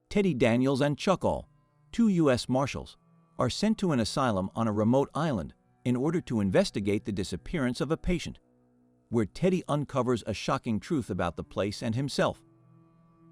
Teddy Daniels and Chuck All, two U.S. Marshals, are sent to an asylum on a remote island in order to investigate the disappearance of a patient, where Teddy uncovers a shocking truth about the place and himself.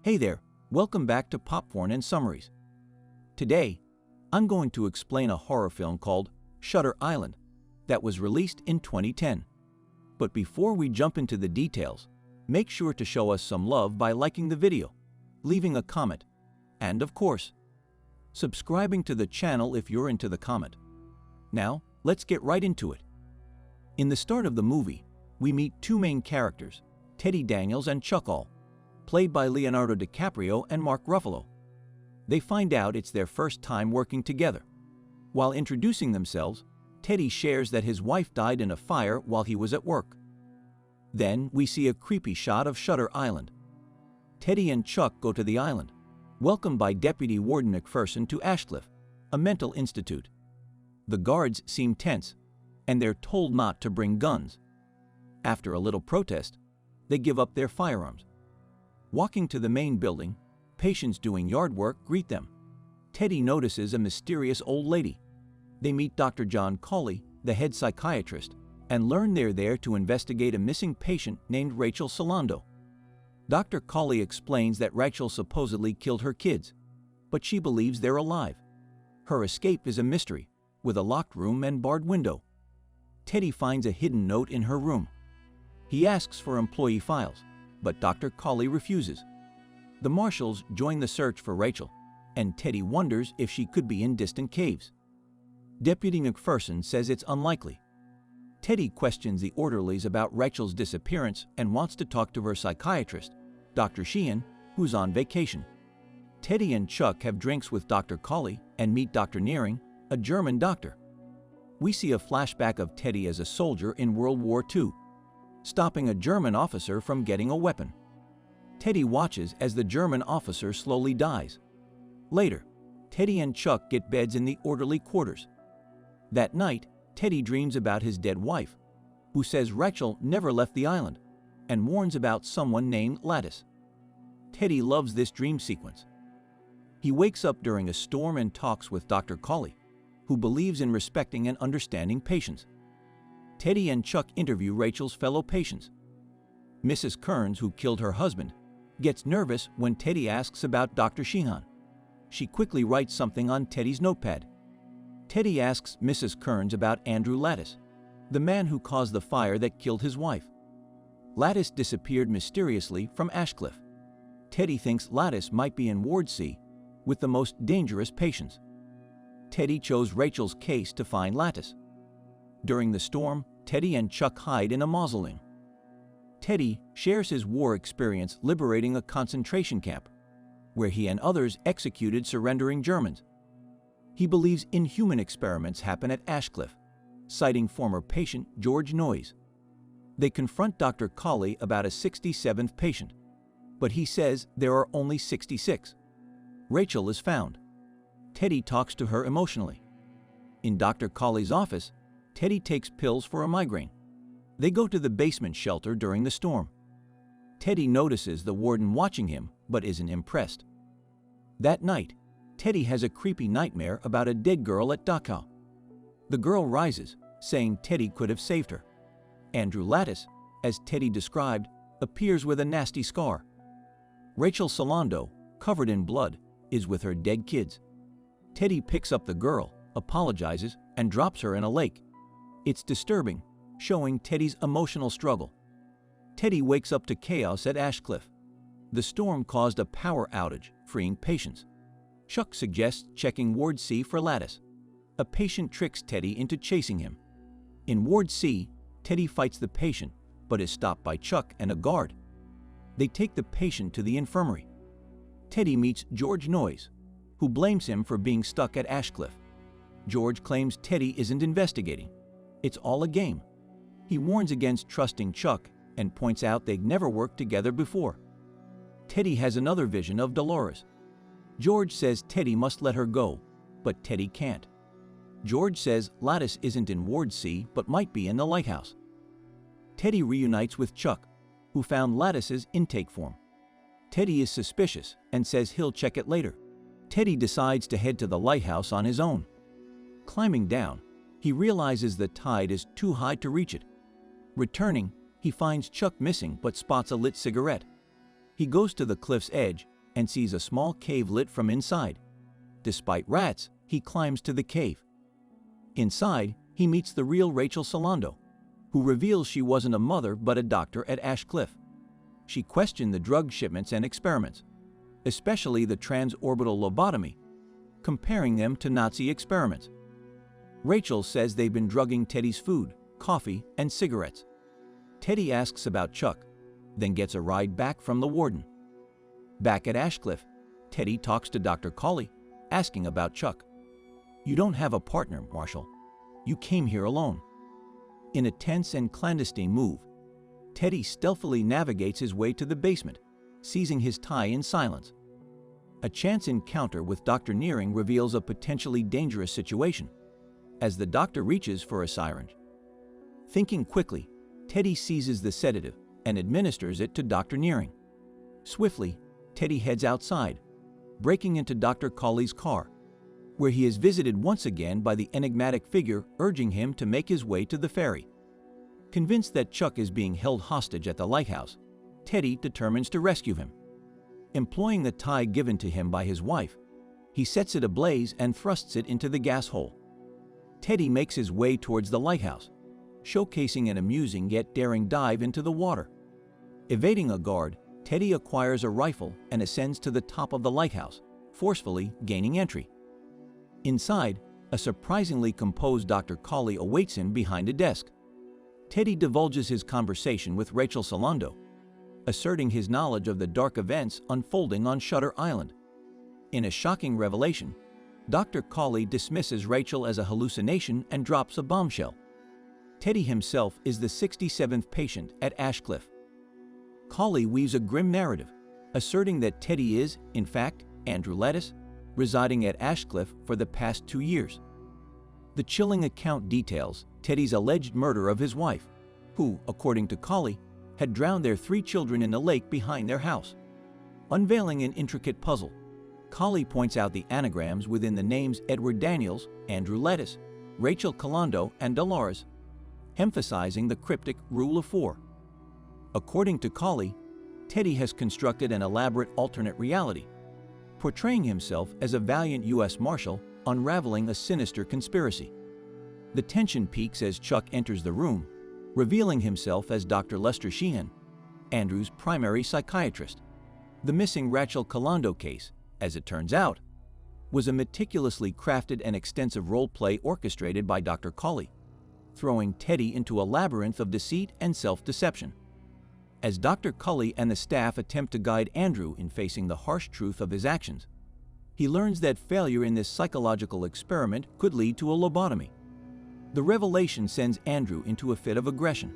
Hey there, welcome back to Popcorn and Summaries. Today, I'm going to explain a horror film called Shutter Island that was released in 2010. But before we jump into the details, make sure to show us some love by liking the video, leaving a comment, and of course, subscribing to the channel if you're into the comment. Now, let's get right into it. In the start of the movie, we meet two main characters, Teddy Daniels and Chuck All, played by Leonardo DiCaprio and Mark Ruffalo. They find out it's their first time working together. While introducing themselves, Teddy shares that his wife died in a fire while he was at work. Then we see a creepy shot of Shutter Island. Teddy and Chuck go to the island, welcomed by Deputy Warden McPherson to Ashecliffe, a mental institute. The guards seem tense, and they're told not to bring guns. After a little protest, they give up their firearms. Walking to the main building, patients doing yard work greet them. Teddy notices a mysterious old lady. They meet Dr. John Cawley, the head psychiatrist, and learn they're there to investigate a missing patient named Rachel Solando. Dr. Cawley explains that Rachel supposedly killed her kids, but she believes they're alive. Her escape is a mystery, with a locked room and barred window. Teddy finds a hidden note in her room. He asks for employee files, but Dr. Cawley refuses. The marshals join the search for Rachel, and Teddy wonders if she could be in distant caves. Deputy McPherson says it's unlikely. Teddy questions the orderlies about Rachel's disappearance and wants to talk to her psychiatrist, Dr. Sheehan, who's on vacation. Teddy and Chuck have drinks with Dr. Cawley and meet Dr. Nearing, a German doctor. We see a flashback of Teddy as a soldier in World War II, stopping a German officer from getting a weapon. Teddy watches as the German officer slowly dies. Later, Teddy and Chuck get beds in the orderly quarters. That night, Teddy dreams about his dead wife, who says Rachel never left the island, and warns about someone named Lattice. Teddy loves this dream sequence. He wakes up during a storm and talks with Dr. Cawley, who believes in respecting and understanding patients. Teddy and Chuck interview Rachel's fellow patients. Mrs. Kearns, who killed her husband, gets nervous when Teddy asks about Dr. Sheehan. She quickly writes something on Teddy's notepad. Teddy asks Mrs. Kearns about Andrew Lattice, the man who caused the fire that killed his wife. Lattice disappeared mysteriously from Ashecliffe. Teddy thinks Lattice might be in Ward C with the most dangerous patients. Teddy chose Rachel's case to find Lattice. During the storm, Teddy and Chuck hide in a mausoleum. Teddy shares his war experience liberating a concentration camp, where he and others executed surrendering Germans. He believes inhuman experiments happen at Ashecliffe, citing former patient George Noyes. They confront Dr. Cawley about a 67th patient, but he says there are only 66. Rachel is found. Teddy talks to her emotionally. In Dr. Cawley's office, Teddy takes pills for a migraine. They go to the basement shelter during the storm. Teddy notices the warden watching him but isn't impressed. That night, Teddy has a creepy nightmare about a dead girl at Dachau. The girl rises, saying Teddy could have saved her. Andrew Lattice, as Teddy described, appears with a nasty scar. Rachel Solando, covered in blood, is with her dead kids. Teddy picks up the girl, apologizes, and drops her in a lake. It's disturbing, showing Teddy's emotional struggle. Teddy wakes up to chaos at Ashecliffe. The storm caused a power outage, freeing patients. Chuck suggests checking Ward C for Lattice. A patient tricks Teddy into chasing him. In Ward C, Teddy fights the patient, but is stopped by Chuck and a guard. They take the patient to the infirmary. Teddy meets George Noyes, who blames him for being stuck at Ashecliffe. George claims Teddy isn't investigating. It's all a game. He warns against trusting Chuck and points out they'd never worked together before. Teddy has another vision of Dolores. George says Teddy must let her go, but Teddy can't. George says Lattice isn't in Ward C but might be in the lighthouse. Teddy reunites with Chuck, who found Lattice's intake form. Teddy is suspicious and says he'll check it later, Teddy decides to head to the lighthouse on his own. Climbing down, he realizes the tide is too high to reach it. Returning, he finds Chuck missing but spots a lit cigarette. He goes to the cliff's edge and sees a small cave lit from inside. Despite rats, he climbs to the cave. Inside, he meets the real Rachel Solando, who reveals she wasn't a mother but a doctor at Ashecliffe. She questioned the drug shipments and experiments, especially the transorbital lobotomy, comparing them to Nazi experiments. Rachel says they've been drugging Teddy's food, coffee, and cigarettes. Teddy asks about Chuck, then gets a ride back from the warden. Back at Ashecliffe, Teddy talks to Dr. Colley, asking about Chuck. "You don't have a partner, Marshal. You came here alone." In a tense and clandestine move, Teddy stealthily navigates his way to the basement, seizing his tie in silence. A chance encounter with Dr. Nearing reveals a potentially dangerous situation, as the doctor reaches for a syringe. Thinking quickly, Teddy seizes the sedative and administers it to Dr. Nearing. Swiftly, Teddy heads outside, breaking into Dr. Colley's car, where he is visited once again by the enigmatic figure urging him to make his way to the ferry. Convinced that Chuck is being held hostage at the lighthouse, Teddy determines to rescue him. Employing the tie given to him by his wife, he sets it ablaze and thrusts it into the gas hole. Teddy makes his way towards the lighthouse, showcasing an amusing yet daring dive into the water. Evading a guard, Teddy acquires a rifle and ascends to the top of the lighthouse, forcefully gaining entry. Inside, a surprisingly composed Dr. Colley awaits him behind a desk. Teddy divulges his conversation with Rachel Solando, asserting his knowledge of the dark events unfolding on Shutter Island. In a shocking revelation, Dr. Colley dismisses Rachel as a hallucination and drops a bombshell. Teddy himself is the 67th patient at Ashecliffe. Colley weaves a grim narrative, asserting that Teddy is, in fact, Andrew Lettuce, residing at Ashecliffe for the past 2 years. The chilling account details Teddy's alleged murder of his wife, who, according to Colley, had drowned their 3 children in a lake behind their house. Unveiling an intricate puzzle, Colley points out the anagrams within the names Edward Daniels, Andrew Lettuce, Rachel Solando, and Dolores, emphasizing the cryptic Rule of 4. According to Colley, Teddy has constructed an elaborate alternate reality, portraying himself as a valiant U.S. Marshal unraveling a sinister conspiracy. The tension peaks as Chuck enters the room, revealing himself as Dr. Lester Sheehan, Andrew's primary psychiatrist. The missing Rachel Solando case, as it turns out, was a meticulously crafted and extensive role play orchestrated by Dr. Colley, throwing Teddy into a labyrinth of deceit and self-deception. As Dr. Colley and the staff attempt to guide Andrew in facing the harsh truth of his actions, he learns that failure in this psychological experiment could lead to a lobotomy. The revelation sends Andrew into a fit of aggression.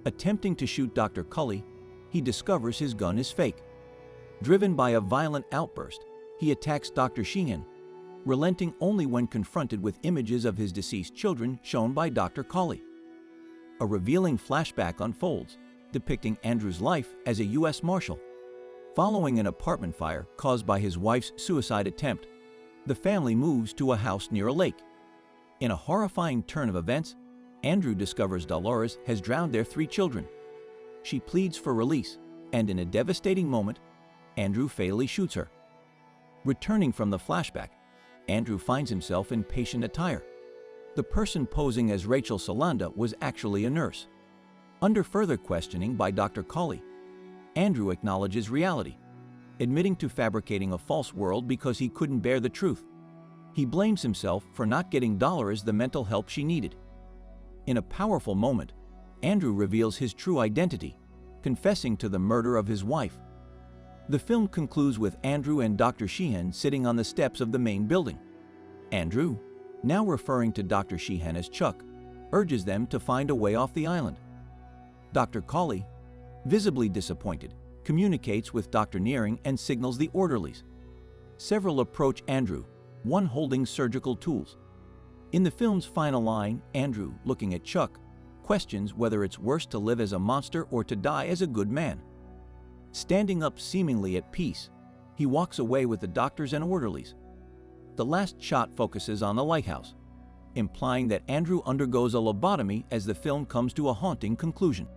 Attempting to shoot Dr. Colley, he discovers his gun is fake. Driven by a violent outburst, he attacks Dr. Sheehan, relenting only when confronted with images of his deceased children shown by Dr. Colley. A revealing flashback unfolds, depicting Andrew's life as a U.S. Marshal. Following an apartment fire caused by his wife's suicide attempt, the family moves to a house near a lake. In a horrifying turn of events, Andrew discovers Dolores has drowned their 3 children. She pleads for release, and in a devastating moment, Andrew fatally shoots her. Returning from the flashback, Andrew finds himself in patient attire. The person posing as Rachel Solando was actually a nurse. Under further questioning by Dr. Colley, Andrew acknowledges reality, admitting to fabricating a false world because he couldn't bear the truth. He blames himself for not getting Dolores the mental help she needed. In a powerful moment, Andrew reveals his true identity, confessing to the murder of his wife. The film concludes with Andrew and Dr. Sheehan sitting on the steps of the main building. Andrew, now referring to Dr. Sheehan as Chuck, urges them to find a way off the island. Dr. Colley, visibly disappointed, communicates with Dr. Nearing and signals the orderlies. Several approach Andrew, one holding surgical tools. In the film's final line, Andrew, looking at Chuck, questions whether it's worse to live as a monster or to die as a good man. Standing up seemingly at peace, he walks away with the doctors and orderlies, The last shot focuses on the lighthouse, implying that Andrew undergoes a lobotomy as the film comes to a haunting conclusion.